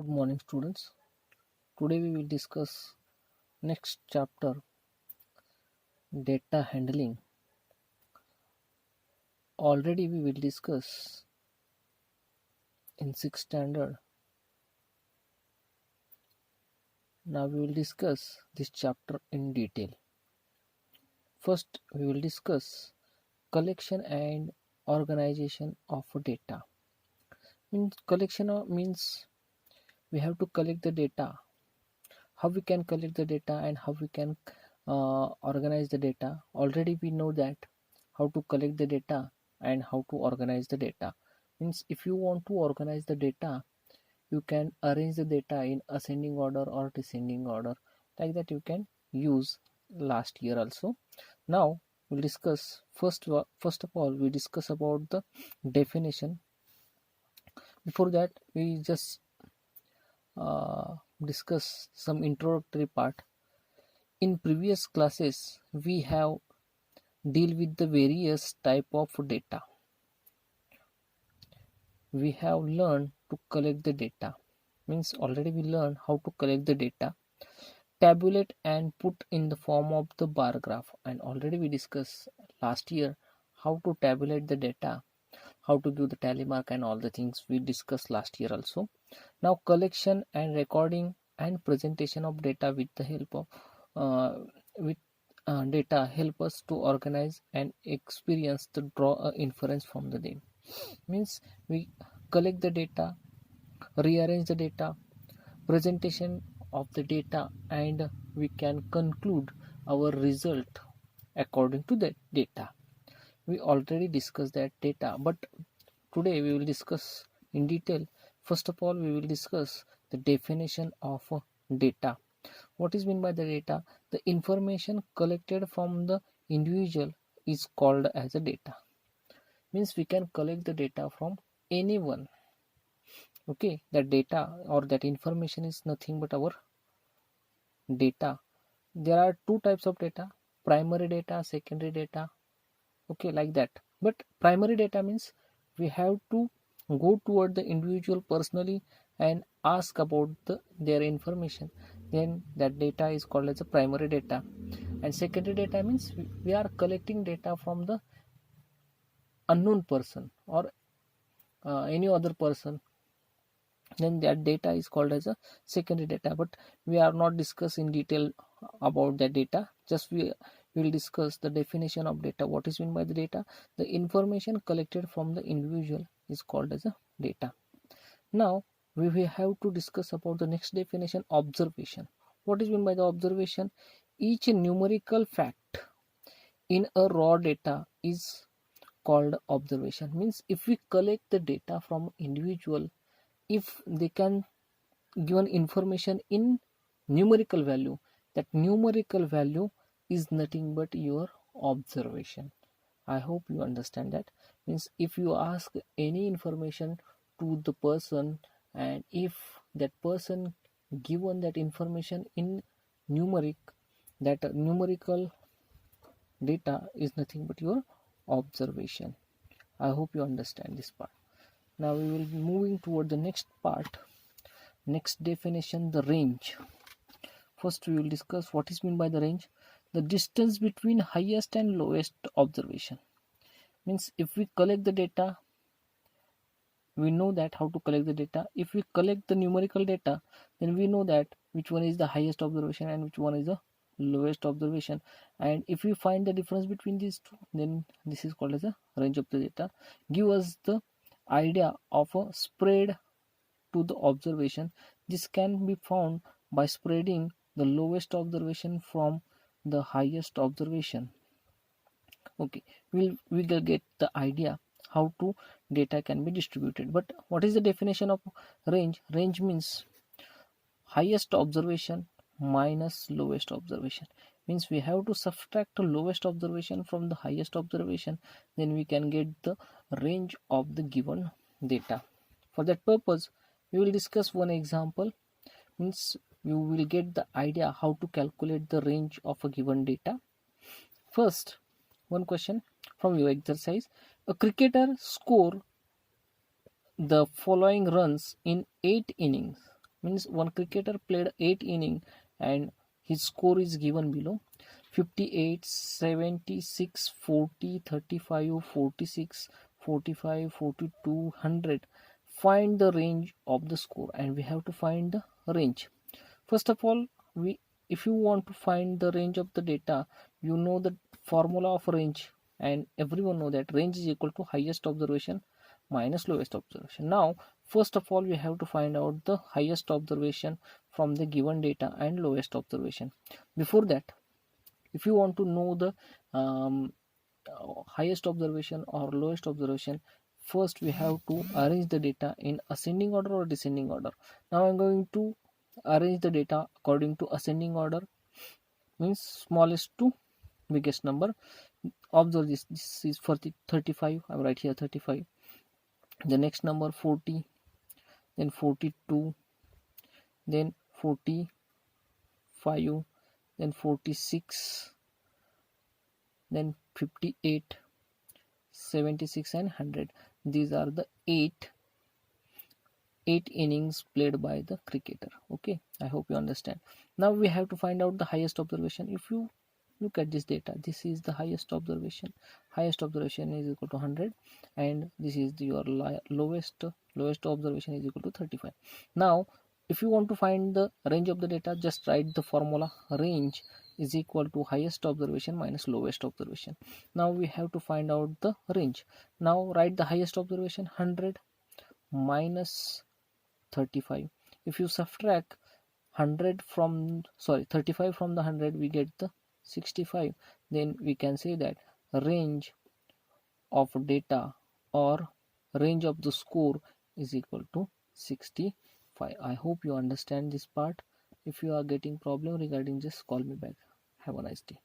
Good morning, students. Today we will discuss next chapter, data handling. Already we will discuss in 6th standard. Now we will discuss this chapter in detail. First, we will discuss collection and organization of data. Means we have to collect the data. How we can collect the data and how we can organize the data. Already we know that how to collect the data and how to organize the data. Means if you want to organize the data, you can arrange the data in ascending order or descending order. Like that you can use last year also. Now we'll discuss first of all we discuss about the definition. Before that we just discuss some introductory part. In previous classes we have deal with the various type of data. We have learned to collect the data. Means already we learned how to collect the data, tabulate and put in the form of the bar graph, and already we discussed last year how to tabulate the data, how to give the tally mark and all the things we discussed last year also. Now collection and recording and presentation of data with the help of with data help us to organize and experience to draw a inference from the data. Means we collect the data, rearrange the data, presentation of the data, and we can conclude our result according to the data. We already discussed that data, but today we will discuss in detail. First of all, we will discuss the definition of data. What is meant by the data? The information collected from the individual is called as a data. Means we can collect the data from anyone. Okay, that data or that information is nothing but our data. There are two types of data: primary data, secondary data. Okay, like that. But primary data means we have to go toward the individual personally and ask about their information. Then that data is called as a primary data. And secondary data means we are collecting data from the unknown person or any other person. Then that data is called as a secondary data, but we are not discuss in detail about that data. Just we will discuss the definition of data. What is meant by the data? The information collected from the individual is called as a data. Now we will have to discuss about the next definition, observation. What is meant by the observation? Each numerical fact in a raw data is called observation. Means if we collect the data from individual, if they can given information in numerical value, that numerical value is nothing but your observation. I hope you understand that. Means if you ask any information to the person, and if that person given that information in numeric, that numerical data is nothing but your observation. I hope you understand this part. Now we will be moving toward the next part. Next definition, the range. First we will discuss what is meant by the range. The distance between highest and lowest observation. Means if we collect the data, we know that how to collect the data. If we collect the numerical data, then we know that which one is the highest observation and which one is the lowest observation. And if we find the difference between these two, then this is called as a range of the data. Give us the idea of a spread to the observation. This can be found by spreading the lowest observation from the highest observation. Okay, we will get the idea how to data can be distributed. But what is the definition of range? Range means highest observation minus lowest observation. Means we have to subtract the lowest observation from the highest observation, then we can get the range of the given data. For that purpose we will discuss one example. Means you will get the idea how to calculate the range of a given data. First, one question from your exercise: a cricketer score the following runs in 8 innings. means one cricketer played 8 innings and his score is given below: 58, 76, 40, 35, 46, 45, 42, 100. Find the range of the score, and we have to find the range. First of all, we if you want to find the range of the data, you know the formula of range, and everyone know that range is equal to highest observation minus lowest observation. Now, first of all, we have to find out the highest observation from the given data and lowest observation. Before that, if you want to know the highest observation or lowest observation, first we have to arrange the data in ascending order or descending order. Now I'm going to arrange the data according to ascending order, means smallest to biggest number. Observe this is for the 35. I'm right here 35. The next number 40, then 42, then 45, then 46, then 58, 76 and 100. These are the eight innings played by the cricketer. Okay, I hope you understand. Now we have to find out the highest observation. If you look at this data, this is the highest observation. Highest observation is equal to 100, and this is your lowest observation is equal to 35. Now if you want to find the range of the data, just write the formula: range is equal to highest observation minus lowest observation. Now we have to find out the range. Now write the highest observation: 100 minus 35. If you subtract 35 from the 100, we get the 65. Then we can say that range of data or range of the score is equal to 65. I hope you understand this part. If you are getting problem regarding, just call me back. Have a nice day.